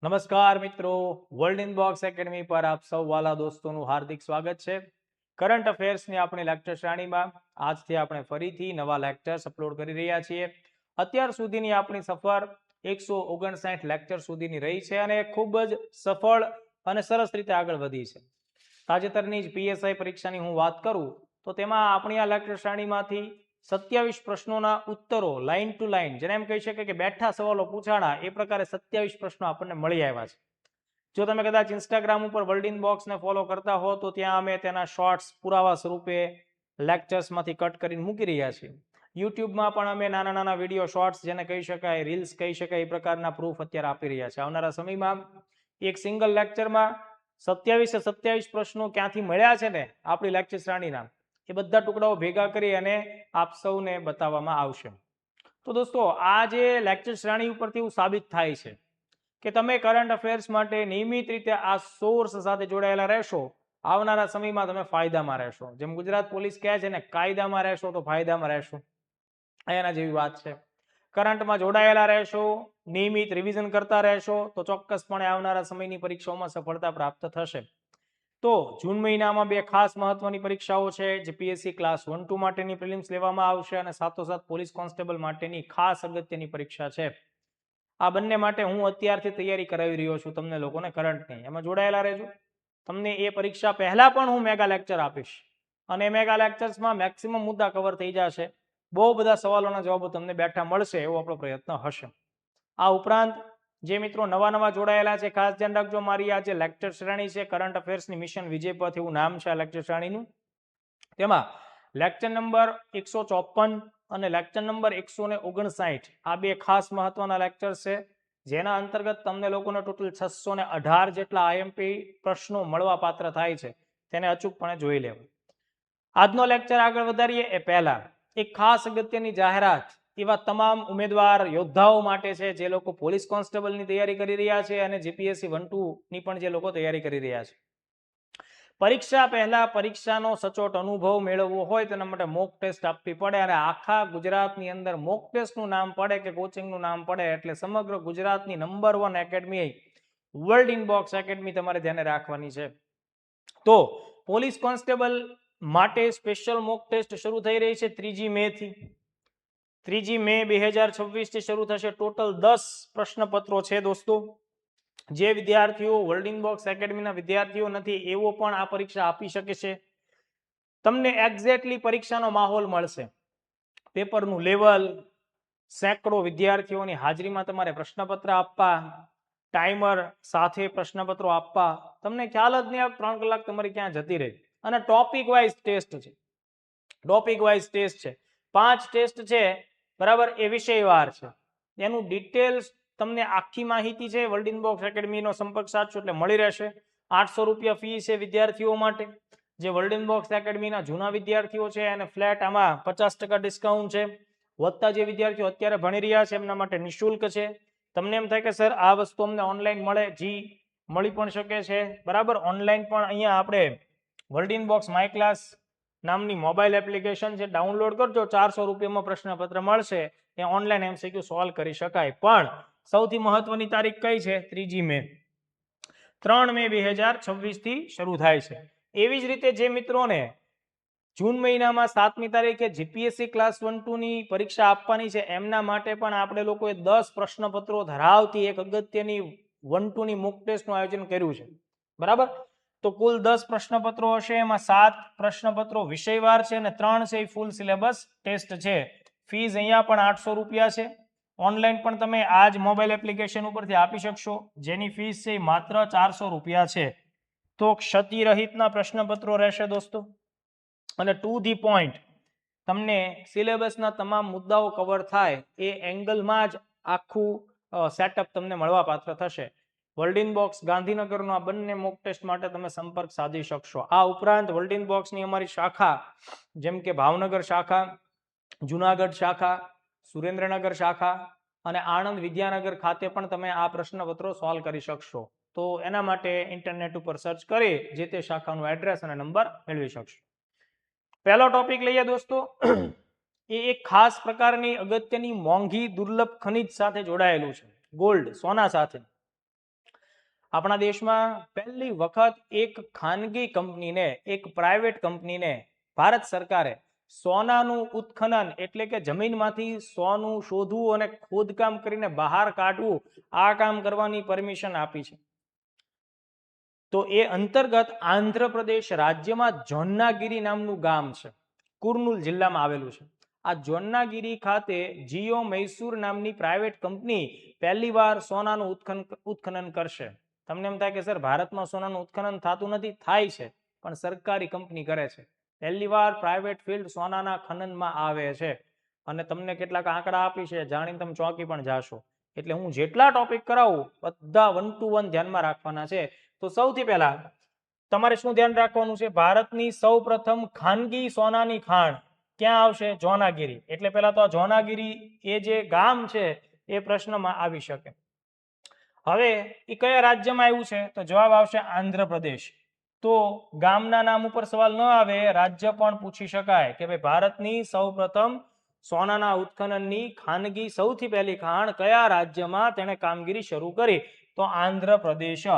નમસ્કાર મિત્રો, world inbox academy પર આપ સૌ વાલા દોસ્તોનું હાર્દિક સ્વાગત છે. કરંટ અફેર્સની આપણી લેક્ચર શ્રેણીમાં આજથી આપણે ફરીથી નવા લેક્ચર્સ અપલોડ કરી રહ્યા છીએ. અત્યાર સુધીની આપણી સફર 159 લેક્ચર સુધીની રહી છે અને ખૂબ જ સફળ અને સરસ રીતે આગળ વધી છે. તાજેતરની જ પીએસઆઈ પરીક્ષાની હું વાત કરું તો તેમાં આપણી આ લેક્ચર શ્રેણીમાંથી 27 પ્રશ્નોના ઉત્તરો લાઇન ટુ લાઇન, જેને એમ કહી શકે કે બેઠા સવાલો પૂછાણા, એ પ્રકારે 27 પ્રશ્નો આપણને મળી આવ્યા છે. જો તમે કદાચ ઇન્સ્ટાગ્રામ ઉપર વર્લ્ડ ઇનબોક્સને ફોલો કરતા હો તો ત્યાં અમે તેના શોર્ટ્સ પુરાવા સ્વરૂપે લેક્ચર્સમાંથી કટ કરીને મૂકી રહ્યા છીએ. યુટ્યુબમાં પણ અમે નાના નાના વિડીયો શોર્ટ્સ, જેને કહી શકાય રીલ્સ કહી શકાય, એ પ્રકારના પ્રૂફ અત્યારે આપી રહ્યા છે. આવનારા સમયમાં એક સિંગલ લેક્ચરમાં 27 પ્રશ્નો ક્યાંથી મળ્યા છે ને આપણી લેક્ચર શ્રેણીના, એ બધા ટુકડાઓ ભેગા કરી અને આપ સૌને બતાવવામાં આવશે. તો દોસ્તો, આ જે લેક્ચર શ્રેણી ઉપરથી એવું સાબિત થાય છે કે તમે કરંટ અફેર્સ માટે નિયમિત રીતે આ સોર્સ સાથે જોડાયેલા રહેશો, આવનારા સમયમાં તમે ફાયદામાં રહેશો. જેમ ગુજરાત પોલીસ કહે છે ને, કાયદામાં રહેશો તો ફાયદામાં રહેશો, એના જેવી વાત છે. કરંટમાં જોડાયેલા રહેશો, નિયમિત રિવિઝન કરતા રહેશો તો ચોક્કસપણે આવનારા સમયની પરીક્ષાઓમાં સફળતા પ્રાપ્ત થશે. તો જૂન મહિનામાં બે ખાસ મહત્વની પરીક્ષાઓ છે. જીપીએસસી ક્લાસ 1-2 માટેની પ્રિલિમ્સ લેવામાં આવશે અને સાથોસાથ પોલીસ કોન્સ્ટેબલ માટેની ખાસ અગત્યની પરીક્ષા છે. આ બંને માટે હું અત્યારથી તૈયારી કરાવી રહ્યો છું તમને લોકોને કરંટની. એમાં જોડાયેલા રહેજો. તમને એ પરીક્ષા પહેલા પણ હું મેગા લેક્ચર આપીશ અને મેગા લેક્ચર્સમાં મેક્સિમમ મુદ્દા કવર થઈ જશે. બહુ બધા સવાલોના જવાબો તમને બેઠા મળશે એવો આપણો પ્રયત્ન હશે. આ ઉપરાંત જે મિત્રો નવા જોડાયેલા છે, ખાસ ધ્યાન રાખજો, મારી આ જે લેક્ચર શ્રેણી છે કરંટ અફેર્સની મિશન વિજય પથ એવું નામ છે આ લેક્ચર શ્રેણીનું. તેમાં લેક્ચર નંબર 154 અને લેક્ચર નંબર 159 આ બે ખાસ મહત્વના લેક્ચર છે, જેના અંતર્ગત તમને લોકોને ટોટલ 618 જેટલા આઈએમપી પ્રશ્નો મળવા પાત્ર થાય છે. તેને અચૂકપણે જોઈ લેવું. આજનો લેક્ચર આગળ વધારીએ એ પહેલા એક ખાસ અગત્યની જાહેરાત એવા તમામ ઉમેદવાર યોદ્ધાઓ માટે છે જે લોકો પોલીસ કોન્સ્ટેબલની તૈયારી કરી રહ્યા છે અને જીપીએસસી 1-2 ની પણ જે લોકો તૈયારી કરી રહ્યા છે. પરીક્ષા પહેલા પરીક્ષાનો સચોટ અનુભવ મેળવવો હોય તેના માટે મોક ટેસ્ટ આપવી પડે અને આખા ગુજરાતની અંદર મોક ટેસ્ટનું નામ પડે કે કોચિંગનું નામ પડે એટલે સમગ્ર ગુજરાતની number 1 academy world inbox academy તમારે ધ્યાને રાખવાની છે. તો પોલીસ કોન્સ્ટેબલ માટે સ્પેશિયલ મોક ટેસ્ટ શરૂ થઈ રહી છે 3 મે થી. 3 મે 2026 થી શરૂ થશે. ટોટલ 10 પ્રશ્નપત્રો છે દોસ્તો. જે વિદ્યાર્થીઓ વર્લ્ડ ઇનબોક્સ એકેડમીના વિદ્યાર્થીઓ નથી એવો પણ આ પરીક્ષા આપી શકે છે. તમને એક્ઝેક્ટલી પરીક્ષાનો માહોલ મળશે, પેપરનું લેવલ, સેંકડો વિદ્યાર્થીઓની હાજરીમાં તમારે પ્રશ્નપત્ર આપવા, ટાઈમર સાથે પ્રશ્નપત્રો આપવા. તમને ખ્યાલ જ નહીં આવે 3 કલાક તમારી ક્યાં જતી રહે. અને ટોપિક વાઇઝ ટેસ્ટ છે. ટોપિક વાઇઝ ટેસ્ટ છે. 5 ટેસ્ટ છે, બરાબર, એ વિષયવાર છે. એનું ડિટેલ્સ તમને આખી માહિતી છે વર્લ્ડ ઇનબોક્સ એકેડમીનો સંપર્ક સાધશો એટલે મળી રહેશે. 800 રૂપિયા ફી છે વિદ્યાર્થીઓ માટે. જે વર્લ્ડ ઇનબોક્સ એકેડમીના જૂના વિદ્યાર્થીઓ છે એને ફ્લેટ આમાં 50% ડિસ્કાઉન્ટ છે. વધતા જે વિદ્યાર્થીઓ અત્યારે ભણી રહ્યા છે એમના માટે નિઃશુલ્ક છે. તમને એમ થાય કે સર આ વસ્તુ અમને ઓનલાઈન મળે, જી મળી પણ શકે છે, બરાબર. ઓનલાઈન પણ અહીંયા આપણે વર્લ્ડ ઇનબોક્સ માય ક્લાસ નામની મોબાઈલ એપ્લિકેશન છે, ડાઉનલોડ કરજો. 400 રૂપિયામાં પ્રશ્નપત્ર મળશે. એ ઓનલાઈન એમસીક્યુ સોલ્વ કરી શકાય. પણ સૌથી મહત્વની તારીખ કઈ છે? 3 મે. 3 મે 2026 થી શરૂ થાય છે. એવી જ રીતે જે મિત્રોને જૂન મહિનામાં 7મી તારીખે જીપીએસસી ક્લાસ 1-2 ની પરીક્ષા આપવાની છે એમના માટે પણ આપણે લોકોએ 10 પ્રશ્નપત્રો ધરાવતી એક અગત્યની 1-2 ની મોક ટેસ્ટનું આયોજન કર્યું છે, બરાબર. તો કુલ 10 પ્રશ્નપત્રો હશે. એમાં 7 પ્રશ્નપત્રો વિષયવાર છે અને 3 છે એ ફૂલ સિલેબસ ટેસ્ટ છે. ફીસ અહીંયા પણ 800 રૂપિયા છે. ઓનલાઈન પણ તમે આ જ મોબાઈલ એપ્લિકેશન ઉપરથી આપી શકશો, જેની ફીસ છે માત્ર 400 રૂપિયા છે. તો ક્ષતિરહિતના પ્રશ્નપત્રો રહેશે દોસ્તો અને ટુ ધી પોઈન્ટ તમને સિલેબસના તમામ મુદ્દાઓ કવર થાય એ એંગલમાં જ આખું સેટઅપ તમને મળવા પાત્ર થશે. વર્લ્ડ ઇનબોક્સ ગાંધીનગરનો આ બંને મોક ટેસ્ટ માટે તમે સંપર્ક સાધી શકશો. આ ઉપરાંત વર્લ્ડ ઇનબોક્સની અમારી શાખા, જેમ કે ભાવનગર શાખા, જુનાગઢ શાખા, સુરેન્દ્રનગર શાખા અને આણંદ વિદ્યાનગર ખાતે પણ તમે આ પ્રશ્નપત્રો સોલ્વ કરી શકશો. તો એના માટે ઇન્ટરનેટ ઉપર સર્ચ કરી જે તે શાખાનું એડ્રેસ અને નંબર મેળવી શકશો. પહેલો ટોપિક લઈએ દોસ્તો. એ એક ખાસ પ્રકારની અગત્યની મોંઘી દુર્લભ ખનિજ સાથે જોડાયેલું છે, ગોલ્ડ, સોના સાથે. આપણા દેશમાં પહેલી વખત એક ખાનગી કંપનીને, એક પ્રાઇવેટ કંપનીને ભારત સરકારે સોનાનું ઉત્ખનન એટલે કે જમીનમાંથી સોનું શોધવું અને ખોદકામ કરીને બહાર કાઢવું, આ કામ કરવાની પરમિશન આપી છે. તો એ અંતર્ગત આંધ્રપ્રદેશ રાજ્યમાં જોન્નાગીરી નામનું ગામ છે, કુર્નૂલ જિલ્લામાં આવેલું છે. આ જોન્નાગીરી ખાતે જીઓ મૈસૂર નામની પ્રાઇવેટ કંપની પહેલીવાર સોનાનું ઉત્ખનન કરશે. તમને એમ થાય કે સર ભારતમાં સોનાનું ઉત્ખનન થતું નથી, થાય છે, પણ સરકારી કંપની કરે છે. પહેલીવાર પ્રાઇવેટ ફિલ્ડ સોનાના ખનનમાં આવે છે. અને તમને કેટલાક આંકડા આપી છે, જાણીને તમે ચોંકી પણ જાશો. એટલે હું જેટલા ટોપિક કરાવું બધા 1 to 1 ધ્યાનમાં રાખવાના છે. તો સૌથી પહેલા તમારે શું ધ્યાન રાખવાનું છે? ભારતની સૌપ્રથમ ખાનગી સોનાની ખાણ ક્યાં આવશે? જોનાગીરી. એટલે પહેલા તો આ જોનાગીરી એ જે ગામ છે એ પ્રશ્નમાં આવી શકે. હવે એ કયા રાજ્યમાં આવ્યું છે? તો જવાબ આવશે આંધ્રપ્રદેશ. તો ગામના નામ ઉપર સવાલ ન આવે, રાજ્ય પણ પૂછી શકાય કે ભાઈ ભારતની સૌપ્રથમ સોનાના ઉત્ખનનની ખાનગી સૌથી પહેલી ખાણ કયા રાજ્યમાં તેણે કામગીરી શરૂ કરી? તો આંધ્રપ્રદેશ.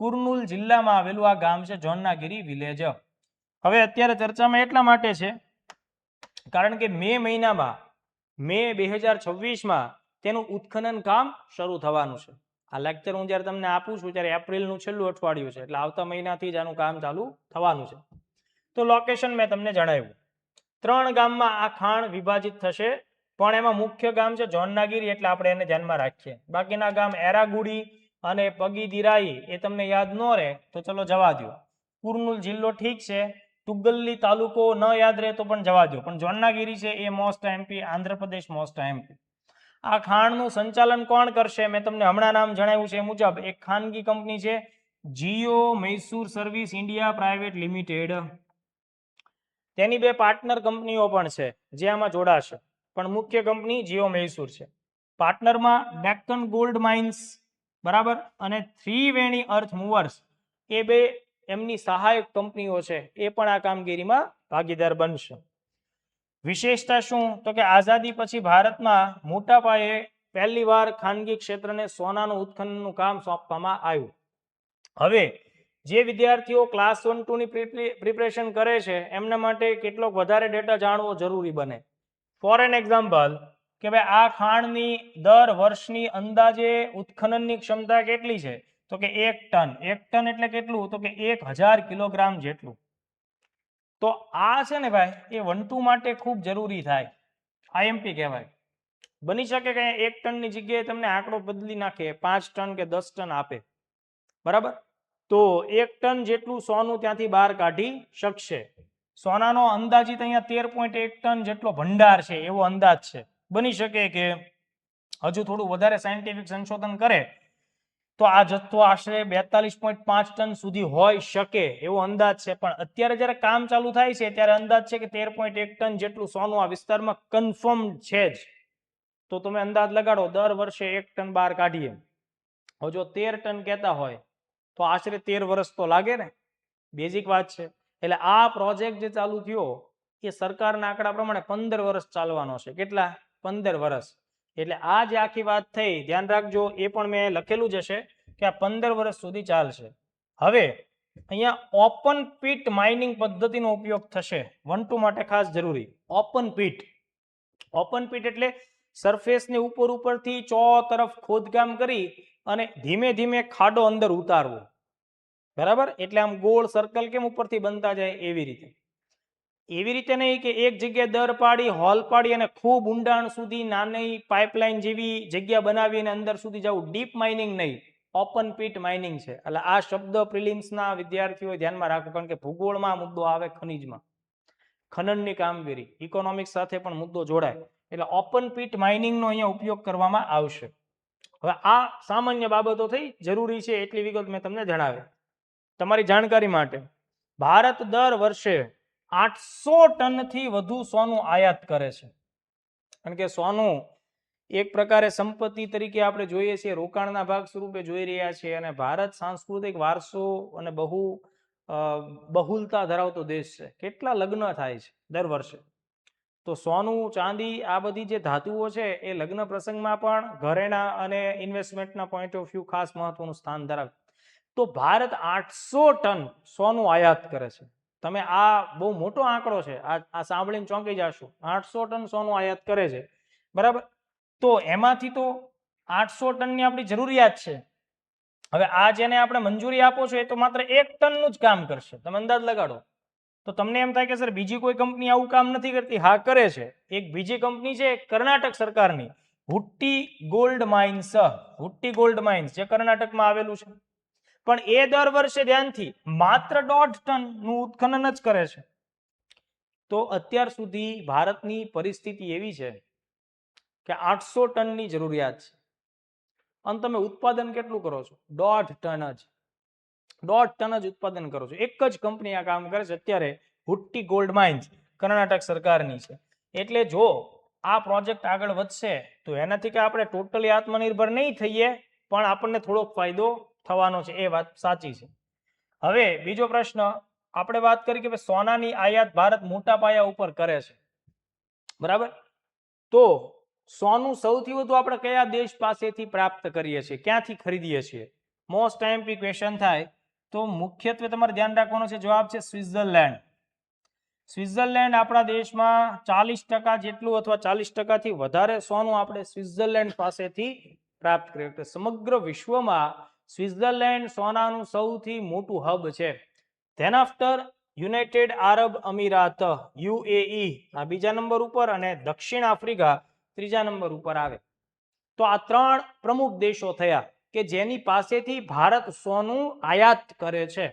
કુર્નૂલ જિલ્લામાં આવેલું આ ગામ છે જોન્નાગીરી વિલેજ. હવે અત્યારે ચર્ચામાં એટલા માટે છે કારણ કે મે મહિનામાં, મે 2026માં તેનું ઉત્ખનન કામ શરૂ થવાનું છે. આ લેક્ચર હું જ્યારે તમને આપું છું ત્યારે એપ્રિલનું છેલ્લું અઠવાડિયું છે, એટલે આવતા મહિનાથી જ આનું કામ ચાલુ થવાનું છે. તો લોકેશન મેં તમને જણાવ્યું. 3 ગામમાં આ ખાણ વિભાજિત થશે, પણ એમાં મુખ્ય ગામ છે જોન્નાગીરી, એટલે આપણે એને ધ્યાનમાં રાખીએ. બાકીના ગામ એરાગુડી અને પગીદિરાઈ એ તમને યાદ ન રહે તો ચલો જવા દો. કુર્નૂલ જિલ્લો ઠીક છે, તુગલ્લી તાલુકો ન યાદ રહે તો પણ જવા દો, પણ જોન્નાગીરી છે એ most MP, Andhra Pradesh most MP. આ ખાણનું સંચાલન કોણ કરશે? મેં તમને હમણાં નામ જણાવ્યું છે એ મુજબ એક ખાનગી કંપની છે Jio Mysore service India private limited. તેની 2 પાર્ટનર કંપનીઓ પણ છે જે આમાં જોડાશે, પણ મુખ્ય કંપની જીઓ મૈસૂર છે. પાર્ટનરમાં ડેક્કન ગોલ્ડ માઇન્સ, બરાબર, અને ત્રિવેણી અર્થ મૂવર્સ, એ 2 એમની સહાયક કંપનીઓ છે, એ પણ આ કામગીરીમાં ભાગીદાર બનશે. વિશેષતા શું? તો કે આઝાદી પછી ભારતમાં મોટા પાયે પહેલીવાર ખાનગી ક્ષેત્રને સોનાનું ઉત્ખનનનું કામ સોંપવામાં આવ્યું. હવે જે વિદ્યાર્થીઓ ક્લાસ 1 2 ની પ્રિપરેશન કરે છે એમના માટે કેટલોક વધારે ડેટા જાણવો જરૂરી બને. ફોર એન એક્ઝામ્પલ કે ભાઈ આ ખાણની દર વર્ષની અંદાજે ઉત્ખનનની ક્ષમતા કેટલી છે? તો કે 1 ટન. 1 ટન એટલે કેટલું? તો કે 1000 કિલોગ્રામ જેટલું. તો આ છે ને ભાઈ એ 1 2 માટે ખૂબ જરૂરી થાય, આઈએમપી કહેવાય. બની શકે કે 1 ટનની જગ્યાએ તમને આંકડો બદલી નાખે, 5 ટન કે 10 ટન આપે, બરાબર. તો 1 ટન જેટલું સોનું ત્યાંથી બહાર કાઢી શકશે. સોનાનો અંદાજિત અહીંયા 13.1 ટન જેટલો ભંડાર છે એવો અંદાજ છે. બની શકે કે હજુ થોડું વધારે સાયન્ટિફિક સંશોધન કરે તો આ જથ્થો આશરે 42.5 ટન સુધી હોઈ શકે એવો અંદાજ છે. પણ અત્યારે જ્યારે કામ ચાલુ થાય છે ત્યારે અંદાજ છે કે 13.1 ટન જેટલું સોનું આ વિસ્તારમાં કન્ફર્મ છે જ. તો તમે અંદાજ લગાડો, દર વર્ષે 1 ટન બહાર કાઢીએ, હવે જો 13 ટન કહેતા હોય તો આશરે 13 વર્ષ તો લાગે ને. બેઝિક વાત છે. એટલે આ પ્રોજેક્ટ જે ચાલુ થયો એ સરકારના આંકડા પ્રમાણે 15 વર્ષ ચાલવાનો છે. કેટલા? 15 વર્ષ. એટલે આ જે આખી વાત થઈ, ધ્યાન રાખજો, એ પણ મેં લખેલું જ હશે કે આ 15 વર્ષ સુધી ચાલશે. હવે અહીંયા ઓપન પીટ માઇનિંગ પદ્ધતિનો ઉપયોગ થશે. 1 2 માટે ખાસ જરૂરી. Open pit. ઓપન પીટ એટલે સરફેસને ઉપરથી ચો તરફ ખોદકામ કરી અને ધીમે ધીમે ખાડો અંદર ઉતારવો, બરાબર. એટલે આમ ગોળ સર્કલ કેમ ઉપરથી બનતા જાય એવી રીતે. એવી રીતે નહીં કે એક જગ્યાએ દર પાડી, હોલ પાડી અને ખૂબ ઊંડાણ સુધી નાની પાઇપલાઇન જેવી જગ્યા બનાવી અને અંદર સુધી જવું. ડીપ માઇનિંગ નહીં, ઓપન પીટ માઇનિંગ છે. એટલે આ શબ્દ પ્રિલિમ્સના વિદ્યાર્થીઓ ધ્યાનમાં રાખો, કારણ કે ભૂગોળમાં મુદ્દો આવે, ખનિજમાં ખનનની કામગીરી, ઇકોનોમિક્સ સાથે પણ મુદ્દો જોડાય. એટલે ઓપન પીટ માઇનિંગનો અહીંયા ઉપયોગ કરવામાં આવશે. હવે આ સામાન્ય બાબતો થઈ, જરૂરી છે એટલી વિગત મેં તમને જણાવી. તમારી જાણકારી માટે ભારત દર વર્ષે 800 ટનથી વધુ સોનું આયાત કરે છે. કારણ કે સોનું એક પ્રકારે સંપત્તિ તરીકે આપણે જોઈએ છીએ, રોકાણના ભાગ સ્વરૂપે જોઈ રહ્યા છીએ, અને ભારત સાંસ્કૃતિક વારસો અને બહુલતા ધરાવતો દેશ છે. કેટલા લગ્ન થાય છે દર વર્ષે. તો સોનું, ચાંદી, આ બધી જે ધાતુઓ છે એ લગ્ન પ્રસંગમાં પણ ઘરેણા અને ઇન્વેસ્ટમેન્ટના પોઈન્ટ ઓફ વ્યૂ ખાસ મહત્વનું સ્થાન ધરાવે. તો ભારત 800 ટન સોનું આયાત કરે છે. તમે આ બહુ મોટો આંકડો છે, આ સાંભળીને ચોંકી જશો. 800 ટન સોનું આયાત કરે છે, બરાબર. તો એમાંથી તો 800 ટનની આપણી જરૂરિયાત છે. હવે આ જેને આપણે મંજૂરી આપો છો એ તો માત્ર 1 ટનનું જ કામ કરશે. તમે અંદાજ લગાડો. તો તમને એમ થાય કે સર બીજી કોઈ કંપની આવું કામ નથી કરતી. હા, કરે છે. એક બીજી કંપની છે કર્ણાટક સરકારની, હુટ્ટી ગોલ્ડ માઇન્સ. હુટ્ટી ગોલ્ડ માઇન્સ જે કર્ણાટકમાં આવેલું છે, પણ એ દર વર્ષે ધ્યાનથી માત્ર 1.5 ટનનું ઉત્ખનન જ કરે છે. તો અત્યાર સુધી ભારતની પરિસ્થિતિ એવી છે કે 800 ટનની જરૂરિયાત છે અને તમે ઉત્પાદન કેટલું કરો છો? 1.5 ટન જ. 1.5 ટન જ ઉત્પાદન કરો છો. એક જ કંપની આ કામ કરે છે અત્યારે, હુટ્ટી ગોલ્ડ માઇન્સ, કર્ણાટક સરકારની છે. એટલે જો આ પ્રોજેક્ટ આગળ વધશે તો એનાથી કે આપણે ટોટલી આત્મનિર્ભર નહીં થઈએ, પણ આપણને થોડોક ફાયદો થવાનો છે. એ વાત સાચી છે. હવે બીજો પ્રશ્ન આપણે વાત કરી કે સોનાની આયાત ભારત મોટા પાયા ઉપર કરે છે, બરાબર. તો સોનું સૌથી વધુ આપણે કયા દેશ પાસેથી પ્રાપ્ત કરીએ છીએ, ક્યાંથી ખરીદીએ છીએ? મોસ્ટ આઈએમપી ક્વેશ્ચન થાય તો મુખ્યત્વે તમારે ધ્યાન રાખવાનો છે, જવાબ છે સ્વિટ્ઝરલેન્ડ. સ્વિટ્ઝરલેન્ડ આપણા દેશમાં 40% જેટલું અથવા 40%થી વધારે સોનું આપણે સ્વિટ્ઝરલેન્ડ પાસેથી પ્રાપ્ત કરીએ. સમગ્ર વિશ્વમાં સ્વિટ્ઝરલેન્ડ સોનાનું સૌથી મોટું હબ છે. ધેન આફ્ટર યુનાઇટેડ આરબ અમીરાત, યુએઈ આ બીજા નંબર ઉપર, અને દક્ષિણ આફ્રિકા ત્રીજા નંબર ઉપર આવે. તો આ 3 પ્રમુખ દેશો થયા કે જેની પાસેથી ભારત સોનું આયાત કરે છે.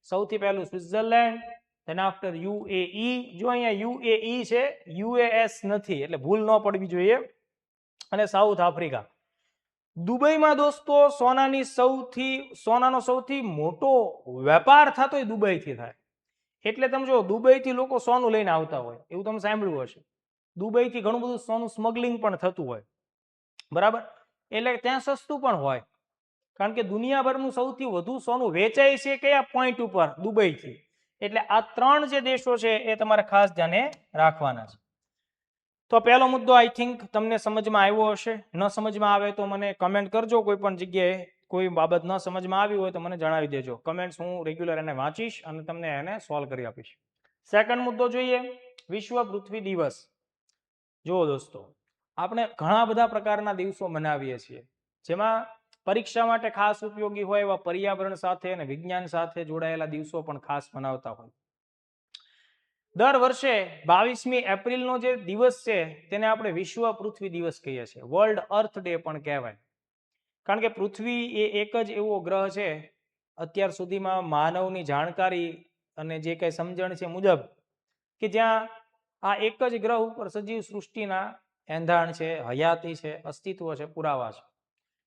સૌથી પહેલું સ્વિટ્ઝરલેન્ડ, ધેન આફ્ટર યુએઈ. જો અહીંયા યુએઈ છે, યુએએસ નથી, એટલે ભૂલ ન પડવી જોઈએ, અને સાઉથ આફ્રિકા. દુબઈમાં દોસ્તો સોનાનો સૌથી મોટો વેપાર થતો દુબઈથી થાય. એટલે તમે જો દુબઈથી લોકો સોનું લઈને આવતા હોય એવું તમે સાંભળ્યું હશે. દુબઈથી ઘણું બધું સોનું સ્મગલિંગ પણ થતું હોય, બરાબર. એટલે ત્યાં સસ્તું પણ હોય, કારણ કે દુનિયાભરનું સૌથી વધુ સોનું વેચાય છે કયા પોઈન્ટ ઉપર? દુબઈથી. એટલે આ 3 જે દેશો છે એ તમારે ખાસ ધ્યાને રાખવાના છે. તો પહેલો મુદ્દો આઈ થિંક તમને સમજમાં આવ્યો હશે. ન સમજમાં આવે તો મને કમેન્ટ કરજો. કોઈ પણ જગ્યાએ કોઈ બાબત ન સમજમાં આવી હોય તો મને જણાવી દેજો. કમેન્ટ્સ હું રેગ્યુલર એને વાંચીશ અને તમને એને સોલ્વ કરી આપીશ. સેકન્ડ મુદ્દો જોઈએ, વિશ્વ પૃથ્વી દિવસ. જુઓ દોસ્તો, આપણે ઘણા બધા પ્રકારના દિવસો મનાવીએ છીએ, જેમાં પરીક્ષા માટે ખાસ ઉપયોગી હોય એવા પર્યાવરણ સાથે અને વિજ્ઞાન સાથે જોડાયેલા દિવસો પણ ખાસ મનાવતા હોય. દર વર્ષે 22મી એપ્રિલનો જે દિવસ છે તેને આપણે વિશ્વ પૃથ્વી દિવસ કહીએ છીએ. વર્લ્ડ અર્થ ડે પણ કહેવાય. કારણ કે પૃથ્વી એ એક જ એવો ગ્રહ છે અત્યાર સુધીમાં માનવની જાણકારી અને જે કંઈ સમજણ છે મુજબ કે જ્યાં આ એક જ ગ્રહ ઉપર સજીવ સૃષ્ટિના એંધાણ છે, હયાતી છે, અસ્તિત્વ છે, પુરાવા છે.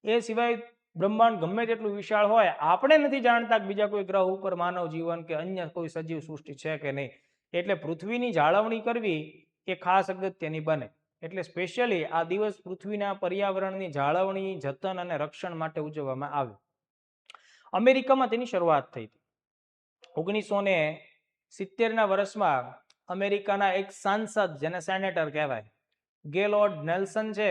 એ સિવાય બ્રહ્માંડ ગમે તેટલું વિશાળ હોય, આપણે નથી જાણતા કે બીજા કોઈ ગ્રહ ઉપર માનવ જીવન કે અન્ય કોઈ સજીવ સૃષ્ટિ છે કે નહીં. એટલે પૃથ્વીની જાળવણી કરવી એ ખાસ અગત્યની બને. એટલે સ્પેશિયલી આ દિવસ પૃથ્વીના પર્યાવરણની જાળવણી, જતન અને રક્ષણ માટે ઉજવવામાં આવે. અમેરિકામાં તેની શરૂઆત થઈ હતી. 1970ના વર્ષમાં અમેરિકાના એક સાંસદ, જેને સેનેટર કહેવાય, ગેલોર્ડ નેલ્સન છે,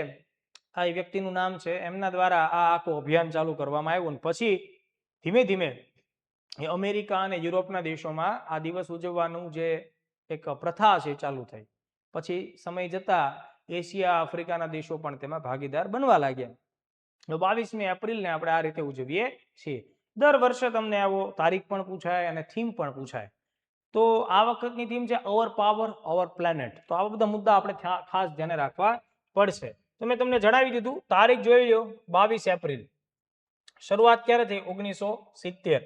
આ વ્યક્તિનું નામ છે, એમના દ્વારા આ આખું અભિયાન ચાલુ કરવામાં આવ્યું. અને પછી ધીમે ધીમે અમેરિકા અને યુરોપના દેશોમાં આ દિવસ ઉજવવાનું જે એક પ્રથા છે ચાલુ થઈ. પછી સમય જતા એશિયા, આફ્રિકાના દેશો પણ તેમાં ભાગીદાર બનવા લાગ્યા. 22મી એપ્રિલને આપણે આ રીતે ઉજવીએ છીએ. દર વર્ષે તમને આવો તારીખ પણ પૂછાય અને થીમ પણ પૂછાય. તો આ વખતની થીમ છે અવર પાવર, અવર પ્લેનેટ. તો આવા બધા મુદ્દા આપણે ખાસ ધ્યાને રાખવા પડશે. તો મેં તમને જણાવી દીધું, તારીખ જોઈ લો, 22 એપ્રિલ. શરૂઆત ક્યારે થઈ? 1970.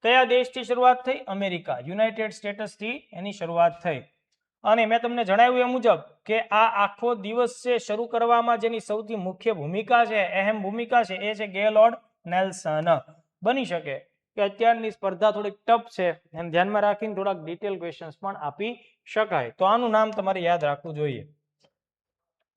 કયા દેશથી શરૂઆત થઈ? અમેરિકા, યુનાઇટેડ સ્ટેટ્સથી એની શરૂઆત થઈ. અને મેં તમને જણાવ્યું એ મુજબ કે આ આખો દિવસ છે શરૂ કરવામાં જેની સૌથી મુખ્ય ભૂમિકા છે, અહેમ ભૂમિકા છે, એ છે ગેલોર્ડ નેલ્સન. બની શકે કે અત્યારની સ્પર્ધા થોડીક ટફ છે, એને ધ્યાનમાં રાખીને થોડાક ડિટેલ ક્વેશ્ચન્સ પણ આપી શકાય. તો આનું નામ તમારે યાદ રાખવું જોઈએ.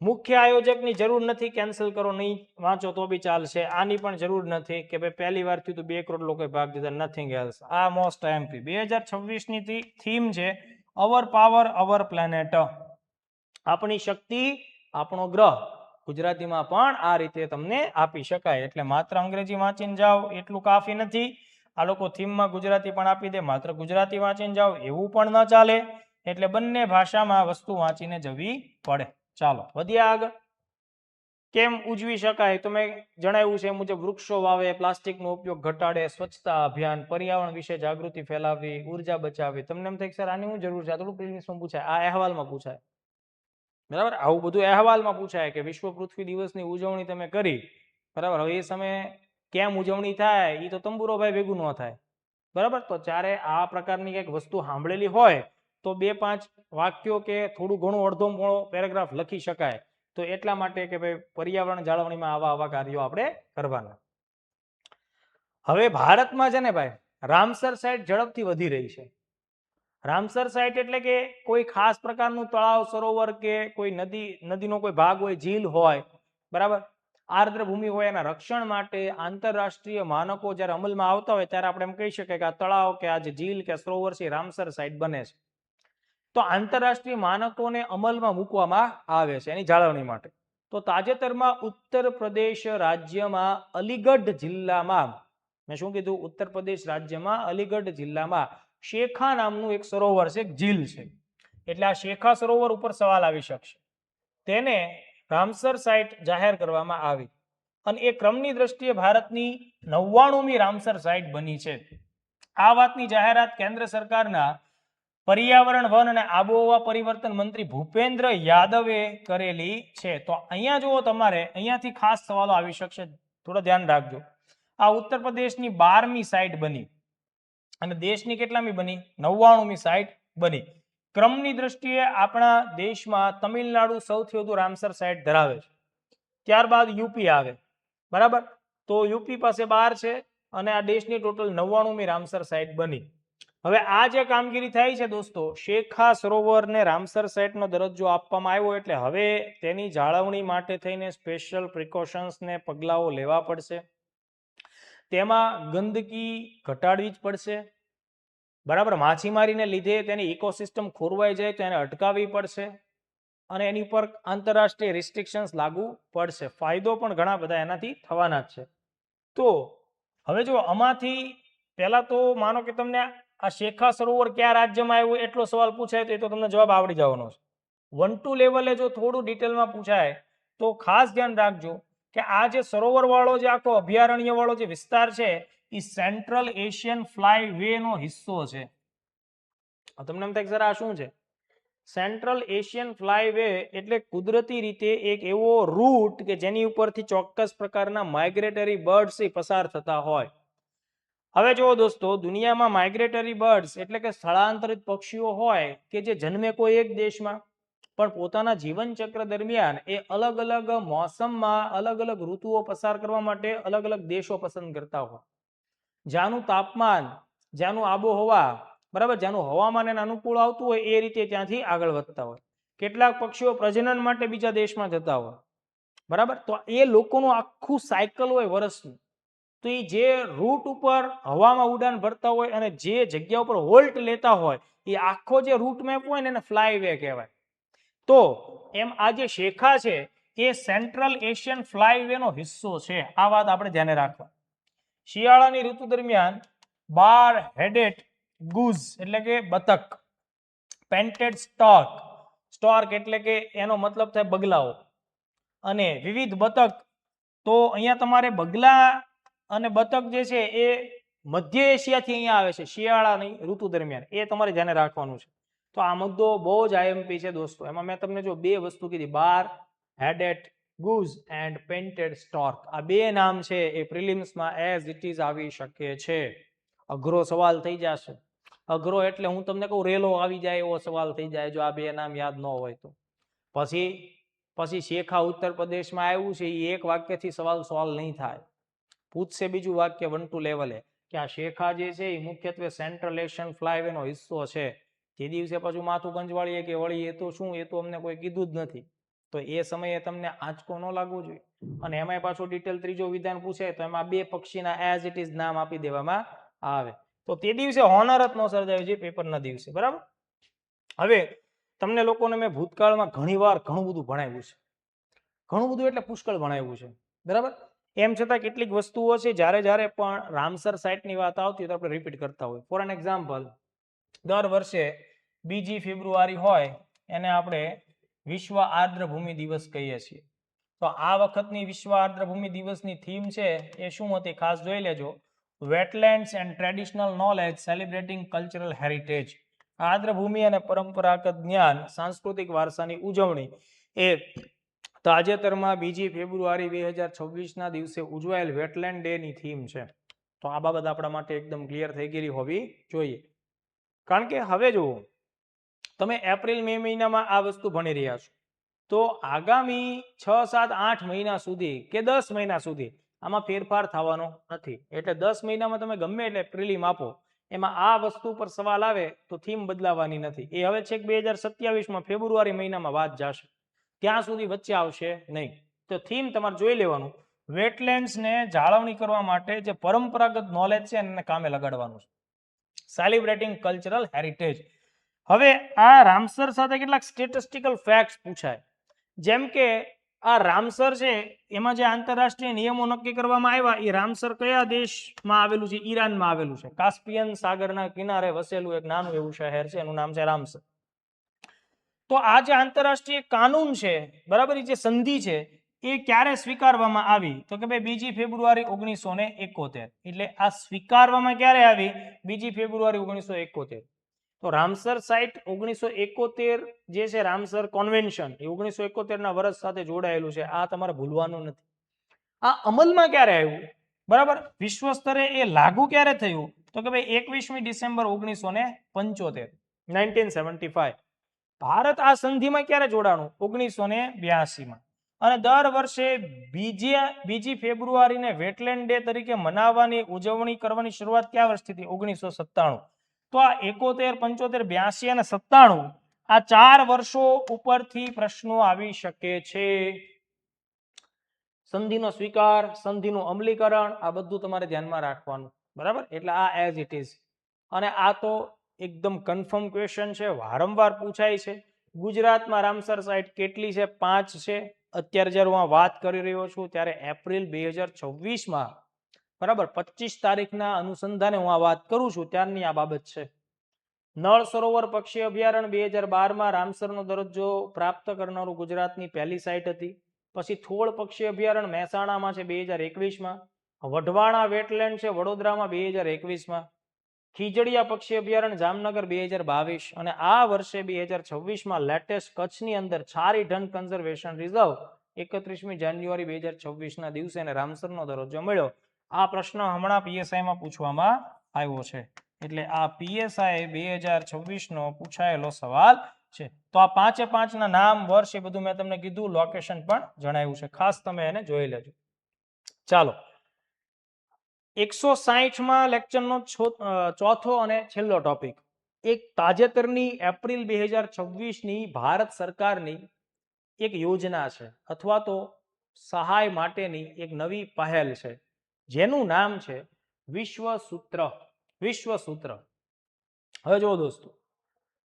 મુખ્ય આયોજકની જરૂર નથી, કેન્સલ કરો, નહીં વાંચો તો બી ચાલશે. આની પણ જરૂર નથી કે ભાઈ પહેલી વાર થયું તો 2 કરોડ લોકોએ ભાગ લીધા, નથિંગ એલ્સ. આ મોસ્ટ એમપી 2026ની થીમ છે અવર પાવર, અવર પ્લેનેટ. આપણી શક્તિ, આપણો ગ્રહ. ગુજરાતીમાં પણ આ રીતે તમને આપી શકાય. એટલે માત્ર અંગ્રેજી વાંચીને જાઓ એટલું કાફી નથી. આ લોકો થીમમાં ગુજરાતી પણ આપી દે, માત્ર ગુજરાતી વાંચીને જાઓ એવું પણ ન ચાલે, એટલે બંને ભાષામાં વસ્તુ વાંચીને જવી પડે. ચાલો વધીએ આગળ. કેમ ઉજવી શકાય? તો મેં જણાવ્યું છે એ મુજબ વૃક્ષો વાવે, પ્લાસ્ટિકનો ઉપયોગ ઘટાડે, સ્વચ્છતા અભિયાન, પર્યાવરણ વિશે જાગૃતિ ફેલાવવી, ઉર્જા બચાવવી. તમને એમ થાય કે સર આની શું જરૂર છે? આ થોડું પ્રિલિમ્સમાં પૂછાય, આ અહેવાલમાં પૂછાય. બરાબર, આવું બધું અહેવાલમાં પૂછાય કે વિશ્વ પૃથ્વી દિવસની ઉજવણી તમે કરી, બરાબર, હવે એ સમયે કેમ ઉજવણી થાય એ તો તંબુરો ભાઈ ભેગું ન થાય. બરાબર, તો જ્યારે આ પ્રકારની કંઈક વસ્તુ સાંભળેલી હોય તો 2-5 વાક્યો કે થોડું ઘણું અડધો પોણો પેરેગ્રાફ લખી શકાય. તો એટલા માટે કે ભાઈ પર્યાવરણ જાળવણીમાં આવા કાર્યો આપણે કરવાના. હવે ભારતમાં છે ને ભાઈ રામસર સાઇટ ઝડપથી વધી રહી છે. રામસર સાઇટ એટલે કે કોઈ ખાસ પ્રકારનું તળાવ, સરોવર કે કોઈ નદીનો કોઈ ભાગ હોય, ઝીલ હોય, બરાબર, આર્દ્ર ભૂમિ હોય, એના રક્ષણ માટે આંતરરાષ્ટ્રીય માનકો જ્યારે અમલમાં આવતા હોય ત્યારે આપણે એમ કહી શકીએ કે આ તળાવ કે આ જે ઝીલ કે સરોવર છે રામસર સાઇટ બને છે. તો આંતરરાષ્ટ્રીય માનકોને અમલમાં મૂકવામાં આવે છે એની જાળવણી માટે. તો તાજેતરમાં ઉત્તર પ્રદેશ રાજ્યમાં અલીગઢ જિલ્લામાં, મેં શું કીધું? ઉત્તર પ્રદેશ રાજ્યમાં અલીગઢ જિલ્લામાં શેખા નામનું એક સરોવર છે, એક ઝીલ છે. એટલે આ શેખા સરોવર ઉપર સવાલ આવી શકશે. તેને રામસર સાઇટ જાહેર કરવામાં આવી અને એ ક્રમની દ્રષ્ટિએ ભારતની 99મી રામસર સાઇટ બની છે. આ વાતની જાહેરાત કેન્દ્ર સરકારના પર્યાવરણ, વન અને આબોહવા પરિવર્તન મંત્રી ભૂપેન્દ્ર યાદવે કરેલી છે. તો અહીંયા જુઓ, તમારે અહીંયાથી ખાસ સવાલો આવી શકશે, થોડું ધ્યાન રાખજો. આ ઉત્તર પ્રદેશની 12મી સાઇટ બની અને દેશની કેટલામી બની? 99મી સાઇટ બની. ક્રમની દ્રષ્ટિએ આપણા દેશમાં તમિલનાડુ સૌથી વધુ રામસર સાઇટ ધરાવે છે, ત્યારબાદ યુપી આવે, બરાબર. તો યુપી પાસે 12 છે અને આ દેશની ટોટલ 99મી રામસર સાઇટ બની. હવે આ જે કામગીરી થાય છે દોસ્તો, શેખા સરોવરને રામસર સાઇટનો દરજ્જો આપવામાં આવ્યો એટલે હવે તેની જાળવણી માટે થઈને સ્પેશિયલ પ્રિકોશન્સ ને પગલાઓ લેવા પડશે. તેમાં ગંદકી ઘટાડવી જ પડશે, બરાબર. માછીમારીને લીધે તેની ઇકોસિસ્ટમ ખોરવાઈ જાય તો એને અટકાવવી પડશે અને એની પર આંતરરાષ્ટ્રીય રિસ્ટ્રિક્શન્સ લાગુ પડશે. ફાયદો પણ ઘણા બધા એનાથી થવાના જ છે. તો હવે જો આમાંથી પહેલા તો માનો કે તમને આ શેખા સરોવર કયા રાજ્યમાં આવ્યું એટલો સવાલ પૂછાય તો એ તો તમને જવાબ આવડી જવાનો છે. 1-2 લેવલે જો થોડું ડિટેલમાં પૂછાય તો ખાસ ધ્યાન રાખજો કે આ જે સરોવર વાળો જે આખો અભયારણ્ય વાળો જે વિસ્તાર છે એ સેન્ટ્રલ એશિયન ફ્લાય વે નો હિસ્સો છે. તમને એમ થાય કે સર આ શું છે? સેન્ટ્રલ એશિયન ફ્લાય વે એટલે કુદરતી રીતે એક એવો રૂટ કે જેની ઉપરથી ચોક્કસ પ્રકારના માઇગ્રેટરી બર્ડ્સ પસાર થતા હોય. હવે જુઓ દોસ્તો, દુનિયામાં માઇગ્રેટરી બર્ડ્સ એટલે કે સ્થળાંતરિત પક્ષીઓ હોય કે જે જન્મે કોઈ એક દેશમાં પણ પોતાના જીવન ચક્ર દરમિયાન એ અલગ અલગ મોસમમાં અલગ અલગ ઋતુઓ પસાર કરવા માટે અલગ અલગ દેશો પસંદ કરતા હોય. જ્યાંનું તાપમાન, જ્યાંનું આબોહવા, બરાબર, જ્યાંનું હવામાન એને અનુકૂળ આવતું હોય એ રીતે ત્યાંથી આગળ વધતા હોય. કેટલાક પક્ષીઓ પ્રજનન માટે બીજા દેશમાં જતા હોય, બરાબર. તો એ લોકોનું આખું સાયકલ હોય વર્ષનું. તો એ જે રૂટ ઉપર હવામાં ઉડાન ભરતા હોય અને જે જગ્યા ઉપર હોલ્ટ લેતા હોય એ આખો જે રૂટ મેપ હોય ને એને ફ્લાય વે કહેવાય. તો એમ આ જે શેખા છે એ સેન્ટ્રલ એશિયન ફ્લાય વે નો હિસ્સો છે. આ વાત આપણે ધ્યાને રાખવા. શિયાળાની ઋતુ દરમિયાન બાર હેડેડ ગુઝ એટલે કે બતક, પેન્ટેડ સ્ટોર્ક એટલે કે એનો મતલબ થાય બગલાઓ, અને વિવિધ બતક. તો અહીંયા તમારે બગલા અને બતક જે છે એ મધ્ય એશિયાથી અહીંયા આવે છે શિયાળાની ઋતુ દરમિયાન, એ તમારે ધ્યાને રાખવાનું છે. તો આ મુદ્દો બહુ જ આઈએમપી છે દોસ્તો. એમાં મેં તમને જો 2 વસ્તુ કીધી, bar headed goose and painted stork. આ 2 નામ છે એ પ્રિલિમ્સમાં એઝ ઇટ ઇઝ આવી શકે છે. અઘરો સવાલ થઈ જશે. અઘરો એટલે હું તમને કહું રેલો આવી જાય એવો સવાલ થઈ જાય જો આ 2 નામ યાદ ન હોય તો. પછી શેખા ઉત્તર પ્રદેશમાં આવ્યું છે એ એક વાક્યથી સવાલ સોલ્વ નહીં થાય. પૂછશે બીજું વાક્ય 1-2 લેવલે કે આ શેખા જે છે એ મુખ્યત્વે સેન્ટ્રલ એશિયન ફ્લાય વે નો હિસ્સો છે. જે દિવસે પાછું માથું ગંજવાળીએ કે વળી એ તો શું, એ તો અમને કોઈ કીધું જ નથી. તો એ સમયે તમને આંચકો ન લાગવો જોઈએ. અને એમાંય પાછું ડિટેલ ત્રીજો વિધાન પૂછે તો એમાં 2 પક્ષીના એઝ ઇટ ઇઝ નામ આપી દેવામાં આવે. તો તે દિવસે હોનર જ ન સર્જાય છે પેપરના દિવસે, બરાબર. હવે તમને લોકોને મેં ભૂતકાળમાં ઘણીવાર ઘણું બધું ભણાવ્યું છે. ઘણું બધું એટલે પુષ્કળ ભણાવ્યું છે, બરાબર. એમ છતાં કેટલીક વસ્તુઓ છે જ્યારે જ્યારે પણ રામસર સાઇટની વાત આવતી હોય તો આપણે રિપીટ કરતા હોય. ફોર એન એક્ઝામ્પલ, દર વર્ષે 2 ફેબ્રુઆરી હોય એને આપણે વિશ્વ આર્દ્રભૂમિ દિવસ કહીએ છીએ. તો આ વખતની વિશ્વ આર્દ્રભૂમિ દિવસની થીમ છે એ શું હતી ખાસ જોઈ લેજો. Wetlands and traditional knowledge celebrating cultural heritage. આર્દ્રભૂમિ અને પરંપરાગત જ્ઞાન સાંસ્કૃતિક વારસાની ઉજવણી એ તાજેતરમાં 2 ફેબ્રુઆરી 2026ના દિવસે ઉજવાયેલ વેટલેન્ડ ડે ની થીમ છે. તો આ બાબત આપણા માટે એકદમ ક્લિયર થઈ ગયેલી હોવી જોઈએ. કારણ કે હવે જુઓ, તમે એપ્રિલ મે મહિનામાં આ વસ્તુ ભણી રહ્યા છો, તો આગામી 6, 7, 8 મહિના સુધી કે 10 મહિના સુધી આમાં ફેરફાર થવાનો નથી. એટલે 10 મહિનામાં તમે ગમે એટલે પ્રિલિમ આપો, એમાં આ વસ્તુ પર સવાલ આવે તો થીમ બદલાવાની નથી. એ હવે છેક 2027માં ફેબ્રુઆરી મહિનામાં વાત જશે, ત્યાં સુધી વચ્ચે આવશે નહીં. તો થીમ તમારે જોઈ લેવાનું, વેટલેન્ડ્સને જાળવણી કરવા માટે જે પરંપરાગત નોલેજ છે એને કામે લગાડવાનું છે, સેલિબ્રેટિંગ કલ્ચરલ હેરિટેજ. હવે આ રામસર સાથે કેટલાક સ્ટેટિસ્ટિકલ ફેક્ટ્સ પૂછાય. જેમ કે આ રામસર છે એમાં જે આંતરરાષ્ટ્રીય નિયમો નક્કી કરવામાં આવ્યા, એ રામસર કયા દેશમાં આવેલું છે? ઈરાનમાં આવેલું છે. કાસ્પિયન સાગરના કિનારે વસેલું એક નાનું એવું શહેર છે, એનું નામ છે રામસર. તો આ જે આંતરરાષ્ટ્રીય કાનૂન છે, બરાબર, જે સંધિ છે એ ક્યારે સ્વીકારવામાં આવી? તો કે ભાઈ 2 ફેબ્રુઆરી 1971. એટલે આ સ્વીકારવામાં ક્યારે આવી? 2 ફેબ્રુઆરી 1971. તો રામસર સાઇટ 1971 જે છે, રામસર કોન્વેન્શન એ 1971ના વર્ષ સાથે જોડાયેલું છે. આ તમારે ભૂલવાનું નથી. આ અમલમાં ક્યારે આવ્યું? બરાબર, વિશ્વ સ્તરે એ લાગુ ક્યારે થયું? તો કે ભાઈ 21મી ડિસેમ્બર 1975, 1975. ભારત આ સંધિમાં ક્યારે જોડાણું? 1982માં. અને દર વર્ષે 2 ફેબ્રુઆરીને વેટલેન્ડ ડે તરીકે મનાવવાની ઉજવણી કરવાની શરૂઆત ક્યાં વર્ષથી થઈ? 1997. તો આ 71, 75, 82 અને 97 આ 4 વર્ષો ઉપરથી પ્રશ્નો આવી શકે છે. સંધિનો સ્વીકાર, સંધિનું અમલીકરણ, આ બધું તમારે ધ્યાનમાં રાખવાનું, બરાબર. એટલે આ એઝ ઇટ ઇઝ. અને આ તો એકદમ કન્ફર્મ ક્વેશ્ચન છે, વારંવાર પૂછાય છે. ગુજરાતમાં રામસર સાઇટ કેટલી છે? 5 છે. અત્યારે જ્યારે હું વાત કરી રહ્યો છું ત્યારે એપ્રિલ 2026માં, બરાબર, 25 તારીખના અનુસંધાને હું આ વાત કરું છું ત્યારની આ બાબત છે. નળ સરોવર પક્ષી અભયારણ્ય 2012માં રામસરનો દરજ્જો પ્રાપ્ત કરનારું ગુજરાતની પહેલી સાઇટ હતી. પછી થોળ પક્ષી અભયારણ્ય મહેસાણામાં છે 2021માં. વઢવાણા વેટલેન્ડ છે વડોદરામાં 2021માં. ખીજડીયા પક્ષી અભયારણ્ય જામનગર 2022. અને આ વર્ષે 2026માં લેટેસ્ટ કચ્છની અંદર છારી ઢંઢ કન્ઝર્વેશન રિઝર્વ 31મી જાન્યુઆરી 2026ના દિવસે એને રામસરનો દરજ્જો મળ્યો. આ પ્રશ્ન હમણાં પીએસઆઈમાં પૂછવામાં આવ્યો છે. એટલે આ પીએસઆઈ 2026નો પૂછાયેલો સવાલ છે. તો આ 5 નામ, વર્ષ એ બધું મેં તમને કીધું, લોકેશન પણ જણાવ્યું છે, ખાસ તમે એને જોઈ લેજો. ચાલો, 160માં લેક્ચરનો ચોથો અને છેલ્લો ટોપિક. એક તાજેતરની એપ્રિલ 2026ની ભારત સરકારની એક યોજના છે, અથવા તો સહાય માટેની એક નવી પહેલ છે, જેનું નામ છે વિશ્વસૂત્ર. વિશ્વસૂત્ર. હવે જો દોસ્તો,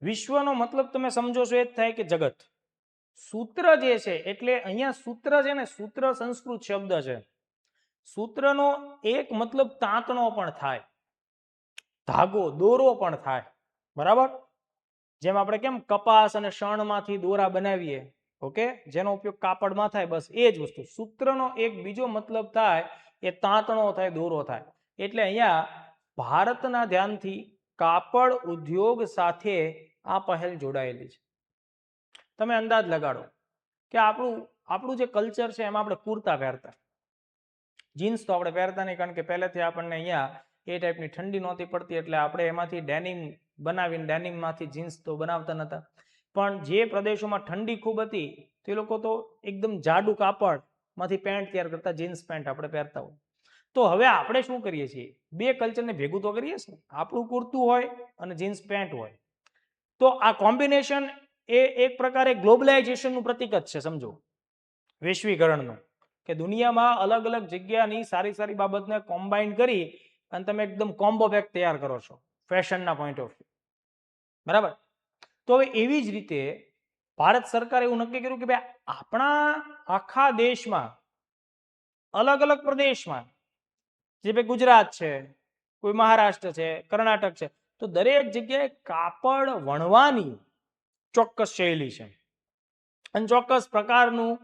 વિશ્વનો મતલબ તમે સમજો છો એ જ થાય કે જગત. સૂત્ર જે છે એટલે અહીંયા સૂત્ર છે ને, સૂત્ર સંસ્કૃત શબ્દ છે. સૂત્રનો એક મતલબ તાંતણો પણ થાય, ધાગો, દોરો પણ થાય, બરાબર. જેમ આપણે કેમ કપાસ અને શણમાંથી દોરા બનાવીએ, ઓકે, જેનો ઉપયોગ કાપડમાં થાય, બસ એ જ વસ્તુ. સૂત્રનો એક બીજો મતલબ થાય એ તાંતણો થાય, દોરો થાય. એટલે અહીંયા ભારતના ધ્યાનથી કાપડ ઉદ્યોગ સાથે આ પહેલ જોડાયેલી છે. તમે અંદાજ લગાડો કે આપણું જે કલ્ચર છે એમાં આપણે કુર્તા પહેરતા, જીન્સ તો આપણે પહેરતા નહીં, કારણ કે પહેલેથી આપણને અહીંયા એ ટાઈપની ઠંડી નહોતી પડતી, એટલે આપણે એમાંથી ડેનિમ બનાવીને ડેનિમમાંથી જીન્સ તો બનાવતા નહોતા. પણ જે પ્રદેશોમાં ઠંડી ખૂબ હતી તે લોકો તો એકદમ જાડું કાપડમાંથી પેન્ટ તૈયાર કરતા, જીન્સ પેન્ટ આપણે પહેરતા હોય. તો હવે આપણે શું કરીએ છીએ? બે કલ્ચરને ભેગું તો કરીએ છીએ. આપણું કુર્તું હોય અને જીન્સ પેન્ટ હોય. તો આ કોમ્બિનેશન એ એક પ્રકારે ગ્લોબલાઇઝેશનનું પ્રતીક જ છે, સમજો, વૈશ્વિકરણનું, કે દુનિયામાં અલગ અલગ જગ્યાની સારી સારી બાબતને કોમ્બાઇન કરી અને તમે એકદમ કોમ્બો પેક તૈયાર કરો છો ફેશનના પોઈન્ટ ઓફ વ્યૂ, બરાબર. તો હવે એવી જ રીતે ભારત સરકારે એવું નક્કી કર્યું કે ભાઈ આપણા આખા દેશમાં અલગ અલગ પ્રદેશમાં, જે ભાઈ ગુજરાત છે, કોઈ મહારાષ્ટ્ર છે, કર્ણાટક છે, તો દરેક જગ્યાએ કાપડ વણવાની ચોક્કસ શૈલી છે અને ચોક્કસ પ્રકારનું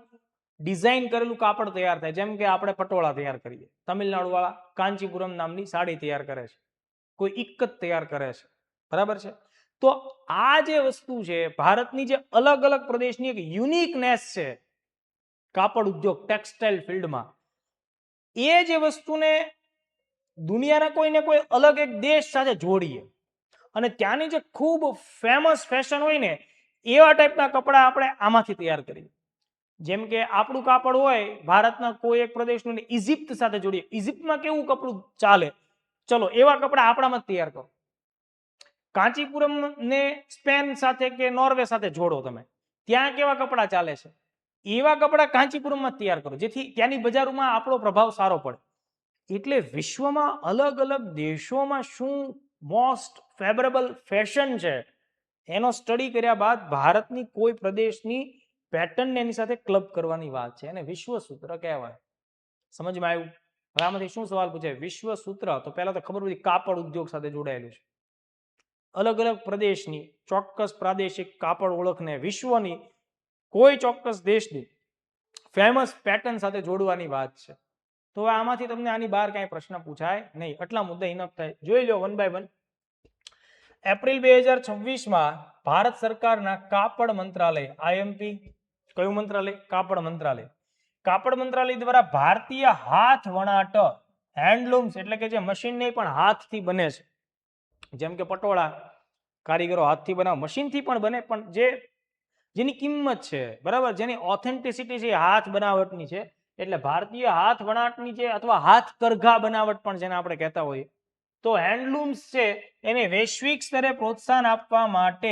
ડિઝાઇન કરેલું કાપડ તૈયાર થાય. જેમ કે આપણે પટોળા તૈયાર કરીએ, તમિલનાડુ વાળા કાંચીપુરમ નામની સાડી તૈયાર કરે છે, કોઈ ઇક્કત તૈયાર કરે છે, બરાબર છે. તો આ જે વસ્તુ છે ભારતની, જે અલગ અલગ પ્રદેશની એક યુનિકનેસ છે કાપડ ઉદ્યોગ ટેક્સટાઇલ ફિલ્ડમાં, એ જે વસ્તુને દુનિયાના કોઈને કોઈ અલગ એક દેશ સાથે જોડીએ અને ત્યાંની જે ખૂબ ફેમસ ફેશન હોય ને એવા ટાઈપના કપડા આપણે આમાંથી તૈયાર કરીએ. જેમ કે આપણું કાપડ હોય ભારતના કોઈ એક પ્રદેશનું, ઇજિપ્ત સાથે જોડીએ, ઇજિપ્તમાં કેવું કપડું ચાલે, ચલો એવા કપડા આપણામાં જ તૈયાર કરો. કાંચીપુરમ ને સ્પેન સાથે કે નોર્વે સાથે જોડો, તમે ત્યાં કેવા કપડા ચાલે છે, એવા કપડા કાંચીપુરમમાં તૈયાર કરો, જેથી ત્યાંની બજારોમાં આપણો પ્રભાવ સારો પડે. એટલે વિશ્વમાં અલગ અલગ દેશોમાં શું મોસ્ટ ફેવરેબલ ફેશન છે એનો સ્ટડી કર્યા બાદ ભારતની કોઈ પ્રદેશની પેટર્નને એની સાથે ક્લબ કરવાની વાત છે, એને વિશ્વસૂત્ર કહેવાય. સમજમાં આવ્યું? હવે આમાંથી શું સવાલ પૂછાય? વિશ્વસૂત્ર, તો પહેલા તો ખબર પડી કાપડ ઉદ્યોગ સાથે જોડાયેલું છે. અલગ અલગ પ્રદેશની ચોક્કસ પ્રાદેશિક કાપડ ઓળખને વિશ્વની કોઈ ચોક્કસ દેશની ફેમસ પેટર્ન સાથે જોડવાની વાત છે. તો આમાંથી તમને આની બહાર કાંઈ પ્રશ્ન પૂછાય નહીં, આટલા મુદ્દા ઇનફ થાય. જોઈ લો વન બાય વન. એપ્રિલ 2026માં ભારત સરકારના કાપડ મંત્રાલય, આઈએમપી, કયું મંત્રાલય? કાપડ મંત્રાલય. કાપડ મંત્રાલય દ્વારા ભારતીય હાથ વણાટ હેન્ડલૂમ્સ, એટલે કે જે મશીન નહીં પણ હાથથી બને છે, જેમ કે પટોળા કારીગરો હાથથી બનાવે, મશીનથી પણ બને, પણ જેની કિંમત છે, બરાબર, જેની ઓથેન્ટિસિટી છે હાથ બનાવટની છે, એટલે ભારતીય હાથ વણાટની છે, અથવા હાથ કરઘા બનાવટ પણ જેને આપણે કહેતા હોઈએ, તો હેન્ડલૂમ્સ છે એને વૈશ્વિક સ્તરે પ્રોત્સાહન આપવા માટે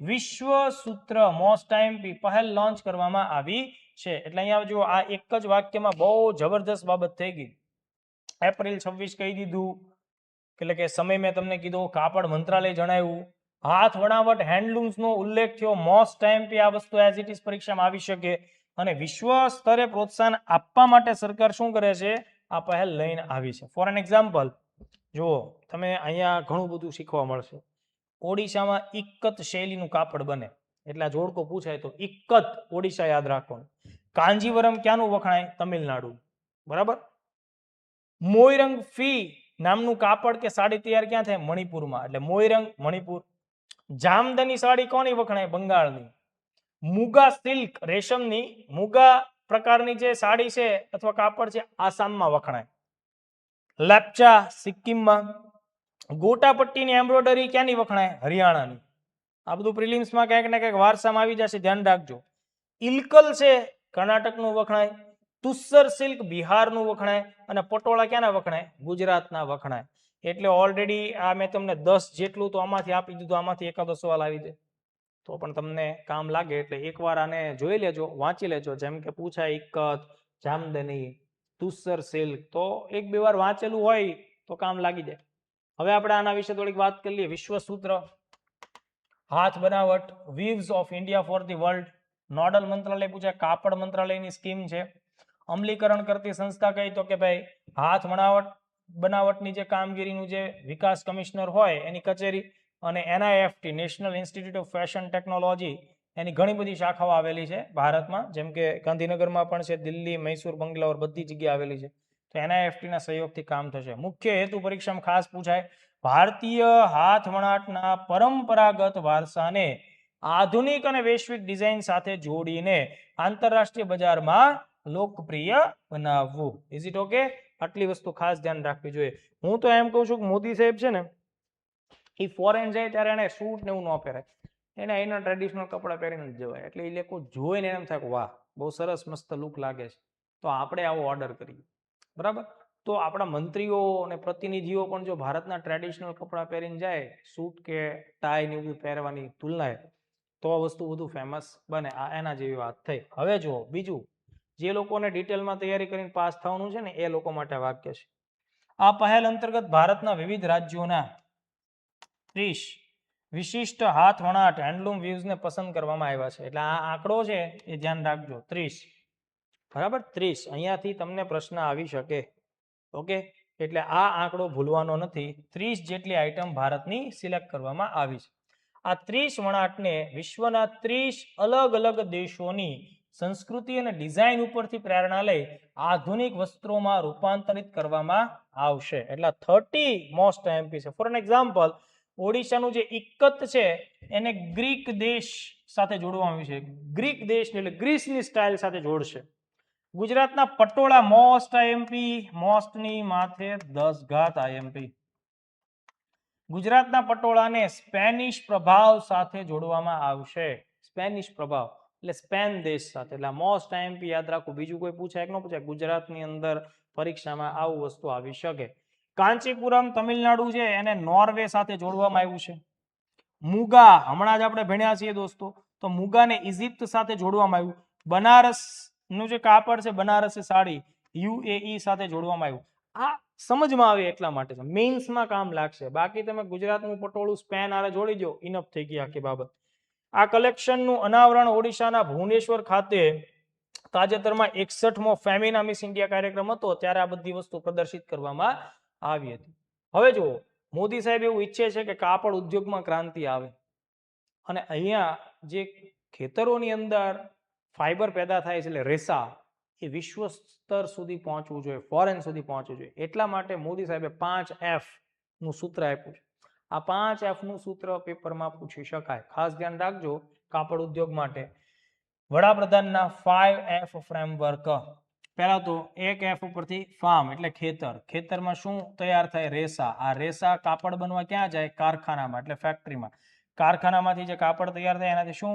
વિશ્વસૂત્ર મોસ્ટ આઈએમપી પહેલ લોન્ચ કરવામાં આવી છે. એટલે અહીંયા જો આ એક જ વાક્યમાં બહુ જબરદસ્ત બાબત થઈ ગઈ. એપ્રિલ 26 કહી દીધું, એટલે કે સમય મેં તમને કીધું, કાપડ મંત્રાલય જણાવ્યું, હાથ વણાવટ હેન્ડલૂમ્સનો ઉલ્લેખ થયો, મોસ્ટ આઈએમપી આ વસ્તુ એઝ ઇટ ઇઝ પરીક્ષામાં આવી શકે, અને વિશ્વ સ્તરે પ્રોત્સાહન આપવા માટે સરકાર શું કરે છે? આ પહેલ લઈને આવી છે. ફોર એન એક્ઝામ્પલ જુઓ, તમે અહીંયા ઘણું બધું શીખવા મળશે. ઓડિશામાં ઇક્કત શૈલીનું કાપડ બને, એટલે આ જોડકો પૂછાય તો ઇક્કત ઓડિશા યાદ રાખવાનું. કાંજીવરમ ક્યાંનું વખણાય? તમિલનાડુ, બરાબર. મોઈરંગ ફી નામનું કાપડ કે સાડી તૈયાર ક્યાં થાય? મણિપુરમાં, એટલે મોઈરંગ મણિપુર. જામદની સાડી કોની વખણાય? બંગાળની. મુગા સિલ્ક, રેશમની મુગા પ્રકારની જે સાડી છે અથવા કાપડ છે, આસામમાં વખણાય. લેપ્ચા સિક્કિમમાં. ગોટાપટ્ટીની એમ્બ્રોઇડરી ક્યાંની વખણાય? હરિયાણાની. આ બધું પ્રિલિમ્સમાં ક્યાંક ને ક્યાંક વારસામાં આવી જશે, ધ્યાન રાખજો. ઇલકલ છે કર્ણાટકનું વખણાય, તુસ્સર સિલ્ક બિહારનું વખણાય, અને પટોળા ક્યાંના વખણાય? ગુજરાતના વખણાય. એટલે ઓલરેડી આ મેં તમને 10 જેટલું તો આમાંથી આપી દીધું, આમાંથી એકાદો સવાલ આવી જાય તો પણ તમને કામ લાગે, એટલે એકવાર આને જોઈ લેજો, વાંચી લેજો. જેમ કે પૂછાય ઇક્કત, જામદની, તુસ્સર સિલ્ક, તો એક બે વાર વાંચેલું હોય તો કામ લાગી જાય. હવે આપણે આના વિશે થોડીક વાત કરી લઈએ. વિશ્વસૂત્ર, હાથ બનાવટ, weaves of India for the world. Nodal મંત્રાલય પૂછાય, કાપડ મંત્રાલયની સ્કીમ છે. અમલીકરણ કરતી સંસ્થા કઈ? તો કે ભાઈ હાથ બનાવટની જે કામગીરીનું જે વિકાસ કમિશનર હોય એની કચેરી, અને NIFT national institute of fashion technology, એની ઘણી બધી શાખાઓ આવેલી છે ભારતમાં, જેમ કે ગાંધીનગરમાં પણ છે, દિલ્હી, મૈસૂર, બંગલોર, બધી જગ્યાએ આવેલી છે. તો NIFTના સહયોગથી કામ થશે. મુખ્ય હેતુ પરીક્ષામાં ખાસ પૂછાય, ભારતીય હાથ વણાટના પરંપરાગત વારસાને આધુનિક અને વૈશ્વિક ડિઝાઇન સાથે જોડીને આંતરરાષ્ટ્રીય બજારમાં લોકપ્રિય બનાવવું. Is it okay? આટલી વસ્તુ ખાસ ધ્યાન રાખવી જોઈએ. હું તો એમ કહું છું કે મોદી સાહેબ છે ને, એ ફોરેન જાય ત્યારે એને સૂટ ને એવું ન પહેરાય, એને એના ટ્રેડિશનલ કપડાં પહેરીને જ જવાય. એટલે એ લોકો જોઈને એમ થાય કે વાહ, બહુ સરસ મસ્ત લુક લાગે છે, તો આપણે આવો ઓર્ડર કરીએ, બરાબર. તો આપણા મંત્રીઓ અને પ્રતિનિધિઓ પણ જો ભારતના ટ્રેડિશનલ કપડાં પહેરીને જાય, સૂટ કે ટાઈ ને એવું પહેરવાની તુલનાએ, તો આ વસ્તુ વધુ ફેમસ બને. આ એના જેવી વાત થઈ. હવે જુઓ બીજું, જે લોકોને ડિટેલમાં તૈયારી કરીને પાસ થવાનું છે ને એ લોકો માટે વાક્ય છે. આ પહેલ અંતર્ગત ભારતના વિવિધ રાજ્યોના 30 વિશિષ્ટ હાથ વણાટ હેન્ડલૂમ વ્યુઝને પસંદ કરવામાં આવ્યા છે. એટલે આ આંકડો છે એ ધ્યાન રાખજો, 30. બરાબર 30 અહીંયાથી તમને પ્રશ્ન આવી શકે. ઓકે, એટલે આ આંકડો ભૂલવાનો નથી. 30 જેટલી આઈટમ ભારતની સિલેક્ટ કરવામાં આવી છે. આ 30 વણાટને વિશ્વના 30 અલગ અલગ દેશોની સંસ્કૃતિ અને ડિઝાઇન ઉપરથી પ્રેરણા લઈ આધુનિક વસ્ત્રોમાં રૂપાંતરિત કરવામાં આવશે. એટલે 30 મોસ્ટ આઈએમપી છે. ફોર એન એક્ઝામ્પલ, ઓડિશાનું જે ઇક્કત છે એને ગ્રીક દેશ સાથે જોડવામાં આવ્યું છે. ગ્રીક દેશ એટલે ગ્રીસની સ્ટાઇલ સાથે જોડશે. ગુજરાતના પટોળા મોસ્ટ આઈએમપી, મોસ્ટની માથે 10 ઘાત આઈએમપી. ગુજરાતના પટોળાને સ્પેનિશ પ્રભાવ સાથે જોડવામાં આવશે. સ્પેનિશ પ્રભાવ એટલે સ્પેન દેશ સાથે. એટલે મોસ્ટ આઈએમપી યાદ રાખવું. બીજું કોઈ પૂછાય કે ન પૂછાય, ગુજરાતની અંદર પરીક્ષામાં આવું વસ્તુ આવી શકે. કાંચીપુરમ તમિલનાડુ છે એને નોર્વે સાથે જોડવામાં આવ્યું છે. મુગા હમણાં જ આપણે ભણ્યા છીએ દોસ્તો, તો મુગાને ઇજિપ્ત સાથે જોડવામાં આવ્યું. બનારસ નું જે કાપડ છે બનારસી સાડી યુએઈ સાથે જોડવામાં આવ્યું. આ સમજમાં આવે એટલા માટે છે, મેઇન્સમાં કામ લાગશે. બાકી તમે ગુજરાતનું પટોળું સ્પેન આરે જોડી દો, ઇનફ થઈ ગઈ આખી બાબત. આ કલેક્શનનું અનાવરણ ઓડિશાના ભુવનેશ્વર ખાતે તાજેતરમાં 61મો ફેમિના મિસ ઇન્ડિયા કાર્યક્રમ હતો ત્યારે આ બધી વસ્તુ પ્રદર્શિત કરવામાં આવી હતી. હવે જુઓ, મોદી સાહેબ એવું ઈચ્છે છે કે કાપડ ઉદ્યોગમાં ક્રાંતિ આવે અને અહીંયા જે ખેતરોની અંદર ફાઈબર પેદા થાય છે એટલે રેસા, એ વિશ્વ સ્તર સુધી પહોંચવું જોઈએ, ફોરેન સુધી પહોંચવું જોઈએ. એટલા માટે મોદી સાહેબે 5F નું સૂત્ર આપ્યું છે. આ 5F નું સૂત્ર પેપરમાં પૂછી શકાય. ખાસ ધ્યાન રાખજો કાપડ ઉદ્યોગ માટે. વડાપ્રધાનના 5F ફ્રેમવર્ક. પહેલા તો 1F ઉપરથી ફાર્મ એટલે ખેતર. ખેતરમાં શું તૈયાર થાય? રેસા. આ રેસા કાપડ બનવા ક્યાં જાય? કારખાનામાં એટલે ફેક્ટરીમાં. કારખાનામાંથી જે કાપડ તૈયાર થાય એનાથી શું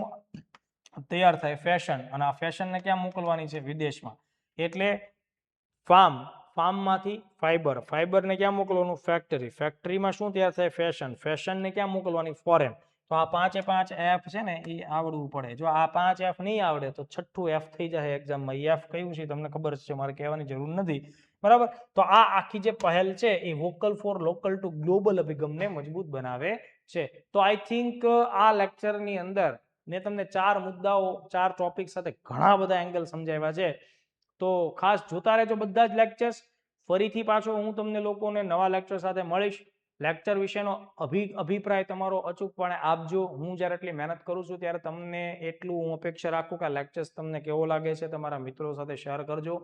તૈયાર થાય? ફેશન. અને આ ફેશનને ક્યાં મોકલવાની છે? વિદેશમાં. એટલે ફાર્મ, ફાર્મમાંથી ફાઈબર, ફાઈબરને ક્યાં મોકલવાનું? ફેક્ટરી. ફેક્ટરીમાં શું તૈયાર થાય? ફેશન. ફેશનને ક્યાં મોકલવાની? ફોરેન. તો આ 5 છે ને એ આવડવું પડે. જો આ 5F નહીં આવડે તો 6ઠું F થઈ જાય એક્ઝામમાં. એ F કયું છે તમને ખબર છે, મારે કહેવાની જરૂર નથી. બરાબર. તો આ આખી જે પહેલ છે એ vocal for local to global અભિગમને મજબૂત બનાવે છે. તો આઈ થિંક આ લેક્ચરની અંદર મેં તમને 4 મુદ્દાઓ 4 ટોપિક સાથે ઘણા બધા એંગલ સમજાવ્યા છે. તો ખાસ જોતા રહેજો બધા જ લેક્ચર્સ. ફરીથી પાછો હું તમને લોકોને નવા લેક્ચર સાથે મળીશ. લેક્ચર વિશેનો અભિપ્રાય તમારો અચૂકપણે આપજો. હું જ્યારે એટલી મહેનત કરું છું ત્યારે તમને એટલું હું અપેક્ષા રાખું કે આ લેક્ચર્સ તમને કેવો લાગે છે તમારા મિત્રો સાથે શેર કરજો.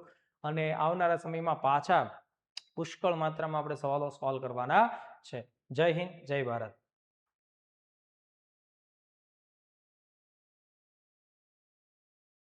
અને આવનારા સમયમાં પાછા પુષ્કળ માત્રામાં આપણે સવાલો સોલ્વ કરવાના છે. જય હિન્દ, જય ભારત.